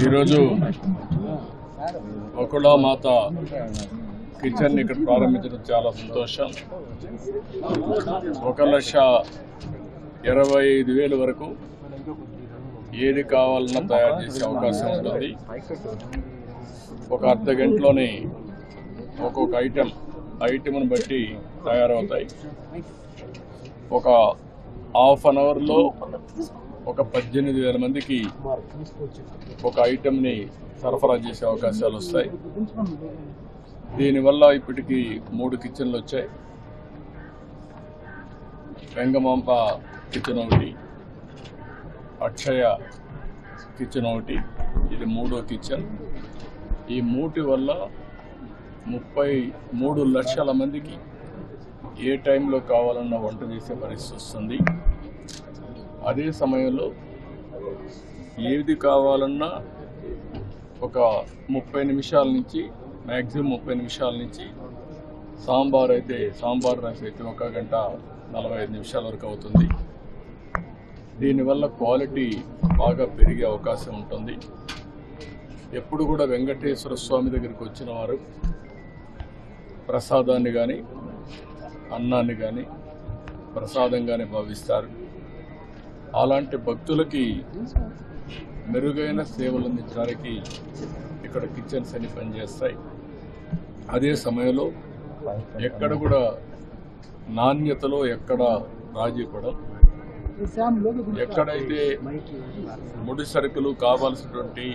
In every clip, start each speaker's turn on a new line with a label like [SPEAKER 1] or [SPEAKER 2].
[SPEAKER 1] ఈరోజు వకుళమాత కిచెన్ ఇక్కడ ప్రారంభించడం చాలా సంతోషం. 1,25,000 వరకు ఏది కావాలన్నా తయారు చేసే అవకాశం ఉంటుంది. ఒక అర్ధ గంటలోనే ఒక్కొక్క ఐటెంను బట్టి తయారవుతాయి. ఒక హాఫ్ అన్ అవర్లో ఒక 18,000 మందికి ఒక ఐటెంని సరఫరా చేసే అవకాశాలు వస్తాయి. దీనివల్ల ఇప్పటికీ 3 కిచెన్లు వచ్చాయి. వెంగమాంప కిచెన్ ఒకటి, అక్షయ కిచెన్ ఒకటి, ఇది 3వ కిచెన్. ఈ 3 వల్ల 33 లక్షల మందికి ఏ టైంలో కావాలన్నా వంట చేసే పరిస్థితి వస్తుంది. అదే సమయంలో ఏది కావాలన్నా ఒక 30 నిమిషాల నుంచి మ్యాక్సిమం 30 నిమిషాల నుంచి సాంబార్ రైస్ అయితే 1 గంట 45 నిమిషాల వరకు అవుతుంది. దీనివల్ల క్వాలిటీ బాగా పెరిగే అవకాశం ఉంటుంది. ఎప్పుడు కూడా వెంకటేశ్వర స్వామి దగ్గరికి వచ్చిన వారు ప్రసాదాన్ని కానీ అన్నాన్ని కానీ ప్రసాదంగానే భావిస్తారు. అలాంటి భక్తులకి మెరుగైన సేవలు అందించడానికి ఇక్కడ కిచెన్స్ అన్ని పనిచేస్తాయి. అదే సమయంలో ఎక్కడ కూడా నాణ్యతలో ఎక్కడ రాజీ పడం. ఎక్కడైతే ముడి సరుకులు కావాల్సినటువంటి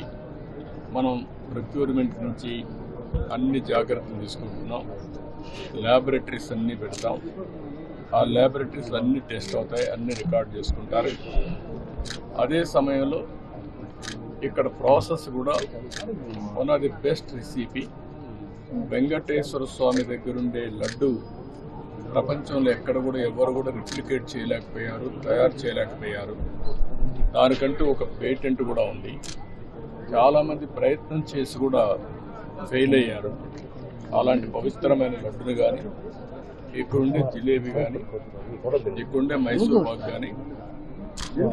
[SPEAKER 1] మనం ప్రొక్యూర్మెంట్ నుంచి అన్ని జాగ్రత్తలు తీసుకుంటున్నాం. ల్యాబొరేటరీస్ అన్నీ పెడతాం. ఆ ల్యాబొరేటరీస్ అన్నీ టెస్ట్ అవుతాయి, అన్నీ రికార్డ్ చేసుకుంటారు. అదే సమయంలో ఇక్కడ ప్రాసెస్ కూడా one of the best recipe. Venkateswara Swami దగ్గరుండే లడ్డు ప్రపంచంలో ఎక్కడ కూడా ఎవరు కూడా రిప్లికేట్ చేయలేకపోయారు, తయారు చేయలేకపోయారు. దానికంటూ ఒక పేటెంట్ కూడా ఉంది. చాలామంది ప్రయత్నం చేసి కూడా ఫెయిల్ అయ్యారు. అలాంటి పవిత్రమైన లడ్డును కానీ, ఇక్కడుండే జిలేబీ కానీ, ఇక్కడుండే మైసూర్ పాక్ కానీ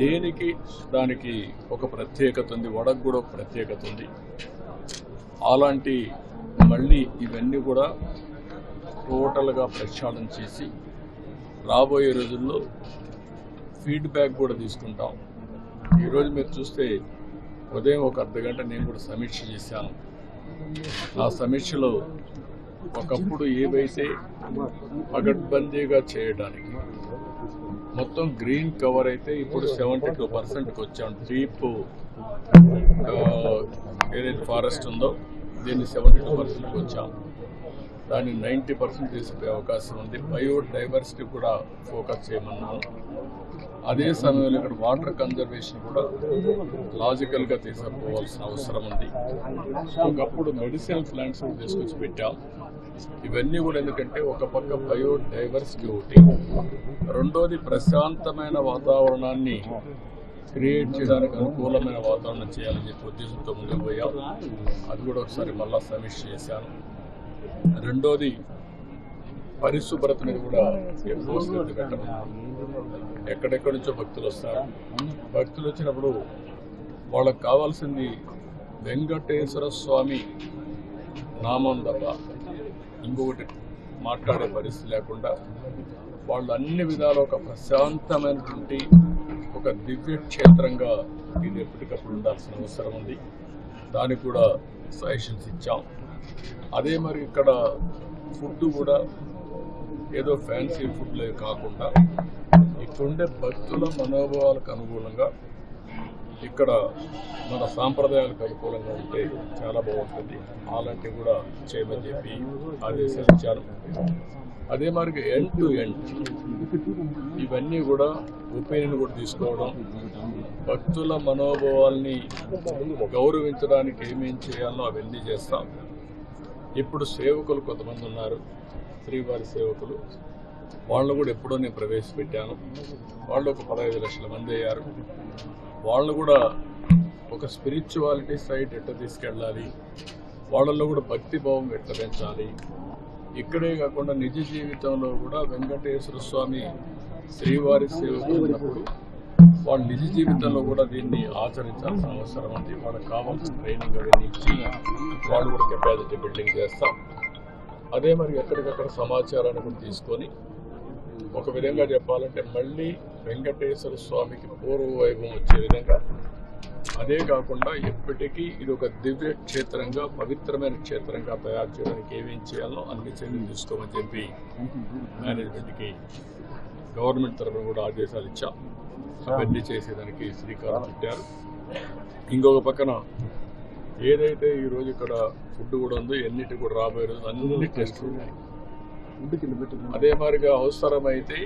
[SPEAKER 1] దేనికి దానికి ఒక ప్రత్యేకత ఉంది. వడకు కూడా ఒక ప్రత్యేకత ఉంది. అలాంటి మళ్ళీ ఇవన్నీ కూడా టోటల్గా ప్రక్షాళన చేసి రాబోయే రోజుల్లో ఫీడ్బ్యాక్ కూడా తీసుకుంటాం. ఈరోజు మీరు చూస్తే ఉదయం ఒక అర్ధ గంట నేను కూడా సమీక్ష చేశాను. ఆ సమీక్షలో ఒకప్పుడు ఏవైతే పగడ్బందీగా చేయడానికి మొత్తం గ్రీన్ కవర్ అయితే ఇప్పుడు 72%కి వచ్చాం. డీప్ ఏదైతే ఫారెస్ట్ ఉందో దీన్ని 72%కి వచ్చాం. దాన్ని 90% తీసుకునే అవకాశం ఉంది. బయోడైవర్సిటీ కూడా ఫోకస్ చేయమన్నాను. అదే సమయంలో ఇక్కడ వాటర్ కన్జర్వేషన్ కూడా లాజికల్గా తీసుకుపోవాల్సిన అవసరం ఉంది. ఒకప్పుడు మెడిసినల్ ప్లాంట్స్ తీసుకొచ్చి పెట్టాం. ఇవన్నీ కూడా ఎందుకంటే ఒక పక్క బయోడైవర్సిటీ ఒకటి, రెండోది ప్రశాంతమైన వాతావరణాన్ని క్రియేట్ చేయడానికి అనుకూలమైన వాతావరణం చేయాలని చెప్పి ఉద్దేశంతో ముందుకు పోయాం. అది కూడా ఒకసారి మళ్ళా సమీక్ష చేశాను. రెండోది పరిశుభ్రతని కూడా ఎక్కువ శ్రద్ధ పెట్టమన్నాను. ఎక్కడెక్కడి నుంచో భక్తులు వస్తారు. భక్తులు వచ్చినప్పుడు వాళ్ళకు కావాల్సింది వెంకటేశ్వర స్వామి నామం తప్ప ఇంకొకటి మాట్లాడే పరిస్థితి లేకుండా వాళ్ళు అన్ని విధాలు ఒక ప్రశాంతమైనటువంటి ఒక దివ్య క్షేత్రంగా ఇది ఎప్పటికప్పుడు ఉండాల్సిన అవసరం ఉంది. దానికి కూడా సజెషన్స్ ఇచ్చాం. అదే మరి ఇక్కడ ఫుడ్ కూడా ఏదో ఫ్యాన్సీ ఫుడ్లే కాకుండా ఇక్కడుండే భక్తుల మనోభావాలకు అనుకూలంగా ఇక్కడ మన సాంప్రదాయాలకు అనుకూలంగా ఉంటే చాలా బాగుంటుంది. అలాంటివి కూడా చేయమని చెప్పి ఆదేశాలు ఇచ్చారు. అదే మరి ఎండ్ టు ఎండ్ ఇవన్నీ కూడా ఒపీనియన్ కూడా తీసుకోవడం, భక్తుల మనోభావాల్ని గౌరవించడానికి ఏమేం చేయాలో అవన్నీ చేస్తాం. ఇప్పుడు సేవకులు కొంతమంది ఉన్నారు, శ్రీవారి సేవకులు. వాళ్ళు కూడా ఎప్పుడో నేను ప్రవేశపెట్టాను. వాళ్ళు ఒక 15 లక్షల మంది అయ్యారు. వాళ్ళు కూడా ఒక స్పిరిచువాలిటీ సైడ్ ఎట్లా తీసుకెళ్ళాలి, వాళ్ళల్లో కూడా భక్తి భావం ఎట్లా పెంచాలి, ఇక్కడే కాకుండా నిజ జీవితంలో కూడా వెంకటేశ్వర స్వామి శ్రీవారి సేవకులు ఉన్నప్పుడు వాళ్ళ నిజ జీవితంలో కూడా దీన్ని ఆచరించాల్సిన అవసరం ఉంది. వాళ్ళకి కావాల్సిన ట్రైనింగ్ అవన్నీ ఇచ్చి వాళ్ళు కూడా కెపాసిటీ బిల్డింగ్ చేస్తాం. అదే మరి ఎక్కడికక్కడ సమాచారాన్ని కూడా తీసుకొని ఒక విధంగా చెప్పాలంటే మళ్ళీ వెంకటేశ్వర స్వామికి పూర్వ వైభవం వచ్చే విధంగా, అదే కాకుండా ఎప్పటికీ ఇది ఒక దివ్య క్షేత్రంగా పవిత్రమైన క్షేత్రంగా తయారు చేయడానికి ఏమేం చేయాలో అన్ని చర్యలు తీసుకోమని చెప్పి మేనేజ్మెంట్కి గవర్నమెంట్ తరఫున కూడా ఆదేశాలు ఇచ్చాం. అవన్నీ చేసేదానికి శ్రీకారం చుట్టారు. ఇంకొక పక్కన ఏదైతే ఈరోజు ఇక్కడ ఫుడ్ కూడా ఉందో ఎన్నిటి కూడా రాబోయే రోజు అన్ని టెస్టులు ఉన్నాయి. అదే మాదిరిగా అవసరమైతే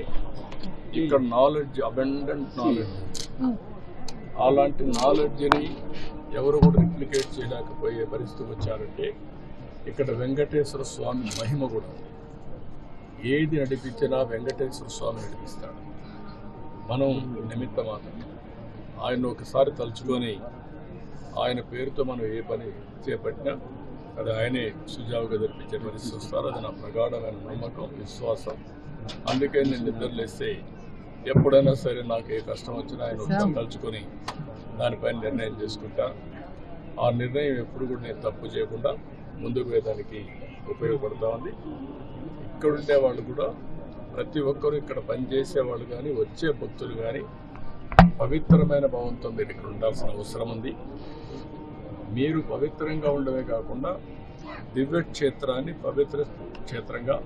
[SPEAKER 1] ఇక్కడ నాలెడ్జ్, అబండెంట్ నాలెడ్జ్, అలాంటి నాలెడ్జ్ని ఎవరు కూడా రిప్లికేట్ చేయలేకపోయే పరిస్థితి వచ్చారంటే ఇక్కడ వెంకటేశ్వర స్వామి మహిమ కూడా ఉంది. ఏది నడిపించినా వెంకటేశ్వర స్వామి నడిపిస్తాడు. మనం నిమిత్త మాత్రం ఆయన ఒకసారి తలుచుకొని ఆయన పేరుతో మనం ఏ పని చేపట్టినా అది ఆయనే సుజావుగా జరిపించే పరిస్థితి వస్తారు. అది నా ప్రగాఢమైన నమ్మకం, విశ్వాసం. అందుకే నేను నిద్రలేస్తే ఎప్పుడైనా సరే నాకు ఏ కష్టం వచ్చినా ఆయన ఒకసారి తలుచుకొని దానిపైన నిర్ణయం చేసుకుంటా. ఆ నిర్ణయం ఎప్పుడు కూడా నేను తప్పు చేయకుండా ముందుకు వేయడానికి ఉపయోగపడుతూ ఉంది. ఇక్కడుండే వాళ్ళు కూడా ప్రతి ఒక్కరూ ఇక్కడ పనిచేసే వాళ్ళు కానీ వచ్చే భక్తులు కానీ పవిత్రమైన భావంతో మీరు ఇక్కడ ఉండాల్సిన అవసరం ఉంది. మీరు పవిత్రంగా ఉండమే కాకుండా దివ్య క్షేత్రాన్ని పవిత్ర క్షేత్రంగా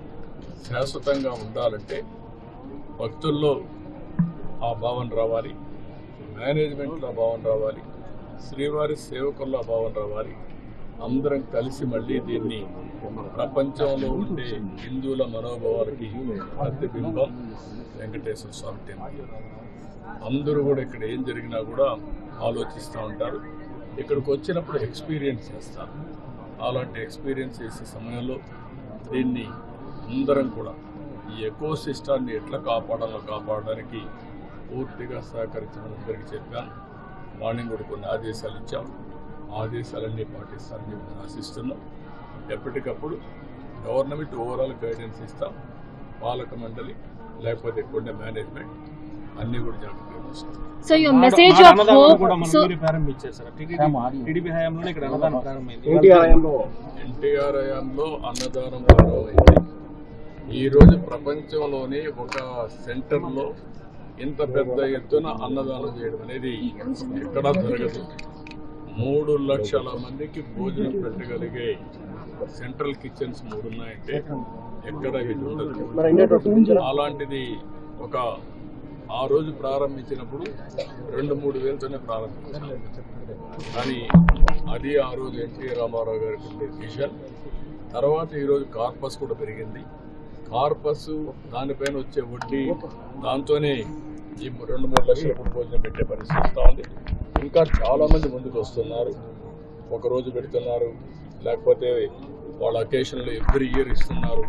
[SPEAKER 1] శాశ్వతంగా ఉండాలంటే భక్తుల్లో ఆ భావన రావాలి, మేనేజ్మెంట్లో ఆ భావన రావాలి, శ్రీవారి సేవకుల్లో ఆ భావన రావాలి. అందరం కలిసి మళ్ళీ దీన్ని ప్రపంచంలో ఉండే హిందువుల మనోభావాలకి ప్రతిబింబం వెంకటేశ్వర స్వామి టెంపుల్. అందరూ కూడా ఇక్కడ ఏం జరిగినా కూడా ఆలోచిస్తూ ఉంటారు. ఇక్కడికి వచ్చినప్పుడు ఎక్స్పీరియన్స్ చేస్తారు. అలాంటి ఎక్స్పీరియన్స్ చేసే సమయంలో దీన్ని అందరం కూడా ఈ ఎకో సిస్టాన్ని ఎట్లా కాపాడడానికి పూర్తిగా సహకరించమని అందరికీ చెప్పాను. మార్నింగ్ కూడా కొన్ని ఆదేశాలు ఇచ్చాం. ఆదేశాలన్నీ పాటిస్తారని చెప్పి నేను ఆశిస్తున్నాం. ఎప్పటికప్పుడు గవర్నమెంట్ ఓవరాల్ గైడెన్స్ ఇస్తాం. పాలక మండలి లేకపోతే కొండ మేనేజ్మెంట్ అన్నీ కూడా జాగ్రత్తగా చూస్తాం.
[SPEAKER 2] So your message of hope. So
[SPEAKER 3] TDP హయాంలోనే ఇక్కడ అన్నదానం ప్రారంభమైంది.
[SPEAKER 1] ఎన్టీఆర్ హయాంలో అన్నదానం ప్రారంభమైంది. ఈరోజు ప్రపంచంలోనే ఒక సెంటర్లో ఇంత పెద్ద ఎత్తున అన్నదానం చేయడం అనేది ఎక్కడా జరగదు. 3 లక్షల మందికి భోజనం పెట్టగలిగే సెంట్రల్ కిచెన్స్ 3 ఉన్నాయంటే ఎక్కడ ఇది ఉండదు. అలాంటిది ఒక ఆ రోజు ప్రారంభించినప్పుడు 2-3 వేలతోనే ప్రారంభించాం. కానీ అది ఆ రోజు ఎన్టీ రామారావు గారికి ఉండే విజన్. తర్వాత ఈరోజు కార్పస్ కూడా పెరిగింది. కార్పస్ దానిపైన వచ్చే వడ్డీ దాంతోనే ఈ 2-3 లక్షల భోజనం పెట్టే పరిస్థితి వస్తూ ఉంది. ఇంకా చాలామంది ముందుకు వస్తున్నారు. ఒకరోజు పెడుతున్నారు, లేకపోతే వాళ్ళ అకేషన్లో ఎవ్రీ ఇయర్ ఇస్తున్నారు.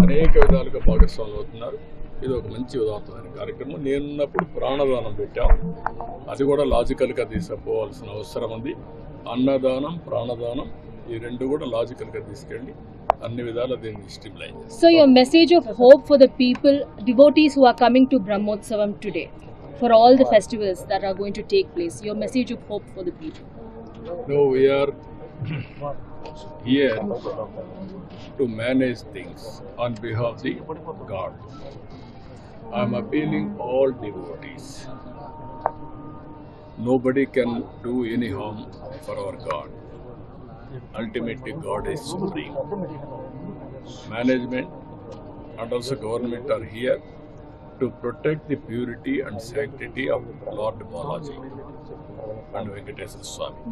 [SPEAKER 1] అనేక విధాలుగా భాగస్వాములు అవుతున్నారు. ఇది ఒక మంచి ఉదాత్తమైన కార్యక్రమం. నేనున్నప్పుడు ప్రాణదానం పెట్టాం. అది కూడా లాజికల్గా తీసుకుపోవాల్సిన అవసరం ఉంది. అన్నదానం, ప్రాణదానం ఈ 2 కూడా లాజికల్గా తీసుకెళ్ళి అన్ని విధాల దీన్ని స్టిమ్లైన్ చేస్తాం.
[SPEAKER 2] So your message of hope for the people, devotees who are coming to Brahmotsavam today, for all the festivals that are going to take place, your message of hope for the people.
[SPEAKER 1] No, we are here to manage things on behalf of the God. I am appealing all devotees. Nobody can do any harm for our God. Ultimately, God is supreme. Management and also government are here to protect the purity and sanctity of Lord Balaji and Venkateswara Swami.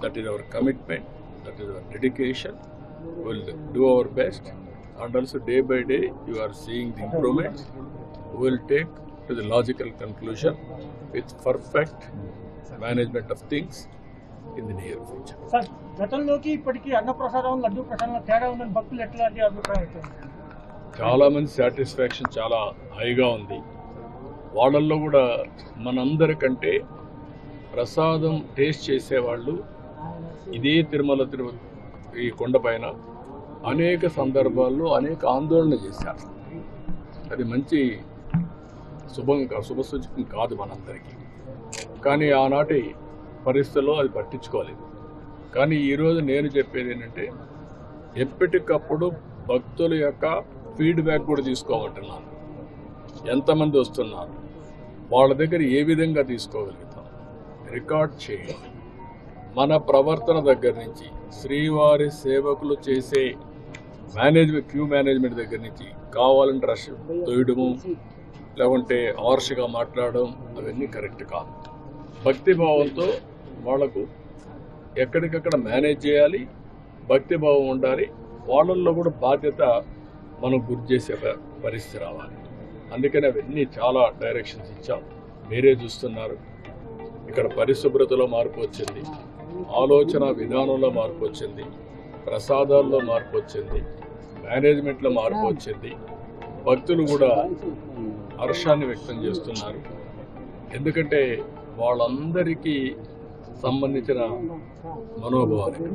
[SPEAKER 1] That is our commitment, that is our dedication. We will do our best, and also day by day you are seeing the improvements. We will take to the logical conclusion with perfect management of things in the near future.
[SPEAKER 3] Sir, గతంలోకి ఇప్పటికీ అన్నప్రసాదం, లడ్డూ ప్రసాదం తేడా ఉందని భక్తులు ఎట్లాంటి అభిప్రాయం?
[SPEAKER 1] చాలా మంది సాటిస్ఫాక్షన్ చాలా హైగా ఉంది. వాళ్ళల్లో కూడా మనందరికంటే ప్రసాదం టేస్ట్ చేసేవాళ్ళు ఇదే తిరుమల ఈ కొండపైన అనేక సందర్భాల్లో అనేక ఆందోళన చేశారు. అది మంచి శుభసూచకం కాదు మనందరికీ. కానీ ఆనాటి పరిస్థితుల్లో అది పట్టించుకోలేదు. కానీ ఈరోజు నేను చెప్పేది ఏంటంటే ఎప్పటికప్పుడు భక్తుల యొక్క ఫీడ్బ్యాక్ కూడా తీసుకోమంటున్నాను. ఎంతమంది వస్తున్నారు, వాళ్ళ దగ్గర ఏ విధంగా తీసుకోగలుగుతాం రికార్డ్ చేయండి. మన ప్రవర్తన దగ్గర నుంచి శ్రీవారి సేవకులు చేసే క్యూ మేనేజ్మెంట్ దగ్గర నుంచి కావాలంటే రష్ తోయడము, లేకుంటే హార్ష్గా మాట్లాడడం, అవన్నీ కరెక్ట్ కాదు. భక్తిభావంతో వాళ్లకు ఎక్కడికక్కడ మేనేజ్ చేయాలి, భక్తిభావం ఉండాలి. వాళ్ళల్లో కూడా బాధ్యత మనం గుర్తు చేసే పరిస్థితి రావాలి. అందుకని అవన్నీ చాలా డైరెక్షన్స్ ఇచ్చాం. మీరే చూస్తున్నారు, ఇక్కడ పరిశుభ్రతలో మార్పు వచ్చింది, ఆలోచన విధానంలో మార్పు వచ్చింది, ప్రసాదాల్లో మార్పు వచ్చింది, మేనేజ్మెంట్లో మార్పు వచ్చింది. భక్తులు కూడా హర్షాన్ని వ్యక్తం చేస్తున్నారు. ఎందుకంటే వాళ్ళందరికీ సంబంధించిన మనోభావాలు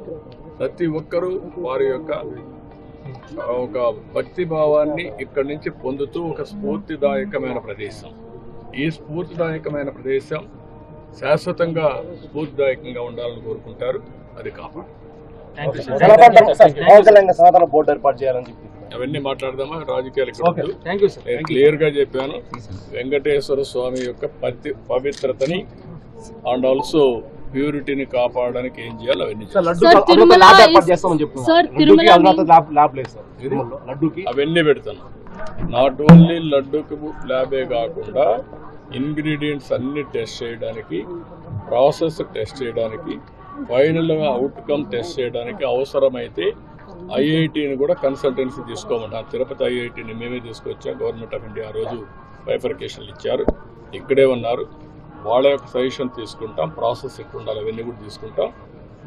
[SPEAKER 1] ప్రతి ఒక్కరూ వారి యొక్క ఒక భక్తి భావాన్ని ఇక్కడి నుంచి పొందుతూ ఒక స్ఫూర్తిదాయకమైన ప్రదేశం. ఈ స్ఫూర్తిదాయకమైన ప్రదేశం శాశ్వతంగా స్ఫూర్తిదాయకంగా ఉండాలని కోరుకుంటారు. అది కాపాడు.
[SPEAKER 4] బోర్డు ఏర్పాటు చేయాలని చెప్పి
[SPEAKER 1] అవన్నీ మాట్లాడదామా, రాజకీయాలు ఇక్కడ నేను క్లియర్ గా చెప్పాను. వెంకటేశ్వర స్వామి యొక్క పవిత్రతని అండ్ ఆల్సో ప్యూరిటీని కాపాడడానికి ఏం చేయాలి అవన్నీ అవన్నీ పెడతాను. నాట్ ఓన్లీ లడ్డూకి ల్యాబే కాకుండా ఇంగ్రీడియంట్స్ అన్ని టెస్ట్ చేయడానికి, ప్రాసెస్ టెస్ట్ చేయడానికి, ఫైనల్గా అవుట్కమ్ టెస్ట్ చేయడానికి అవసరమైతే ఐఐటిని కూడా కన్సల్టెన్సీ తీసుకోమంటారు. తిరుపతి ఐఐటిని మేమే తీసుకొచ్చాం. గవర్నమెంట్ ఆఫ్ ఇండియా ఆ రోజు బైఫర్కేషన్లు ఇచ్చారు, ఇక్కడే ఉన్నారు. వాళ్ళ యొక్క సజెషన్ తీసుకుంటాం, ప్రాసెస్ ఎక్కడ ఉండాలి అవన్నీ కూడా తీసుకుంటాం.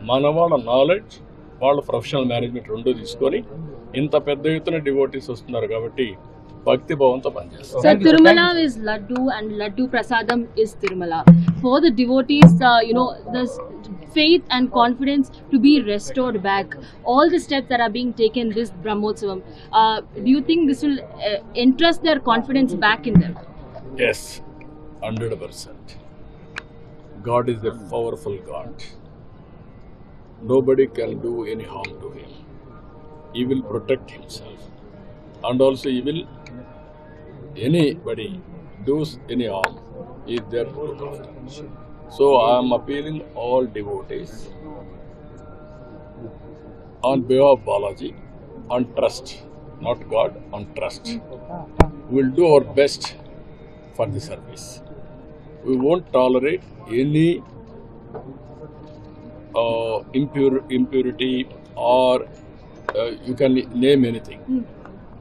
[SPEAKER 1] మన వాళ్ళ నాలెడ్జ్, వాళ్ళ ప్రొఫెషనల్ మేనేజ్మెంట్ రెండూ తీసుకొని ఇంత పెద్ద ఎత్తున డివోటీస్ వస్తున్నారు కాబట్టి భక్తి భావంతో పనిచేస్తాం.
[SPEAKER 2] Sir, Tirumala is Laddu and Laddu Prasadam is Tirumala. For the devotees, the faith and confidence to be restored back. All the steps that are being taken this Brahmotsavam, do you think this will entrust their confidence back in them?
[SPEAKER 1] Yes, 100%. God is a powerful God. Nobody can do any harm to him. He will protect himself. And also he will, anybody does any harm, he is there to look after. So I am appealing all devotees on behalf of Balaji, on trust, not God, on trust. We will do our best for the service. We won't tolerate any impurity or you can name anything.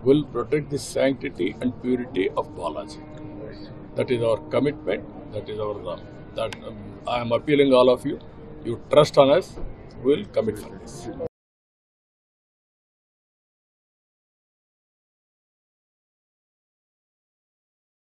[SPEAKER 1] Will protect the sanctity and purity of Balaji. That is our commitment. That is our I am appealing all of you. You trust on us. We will commit for this.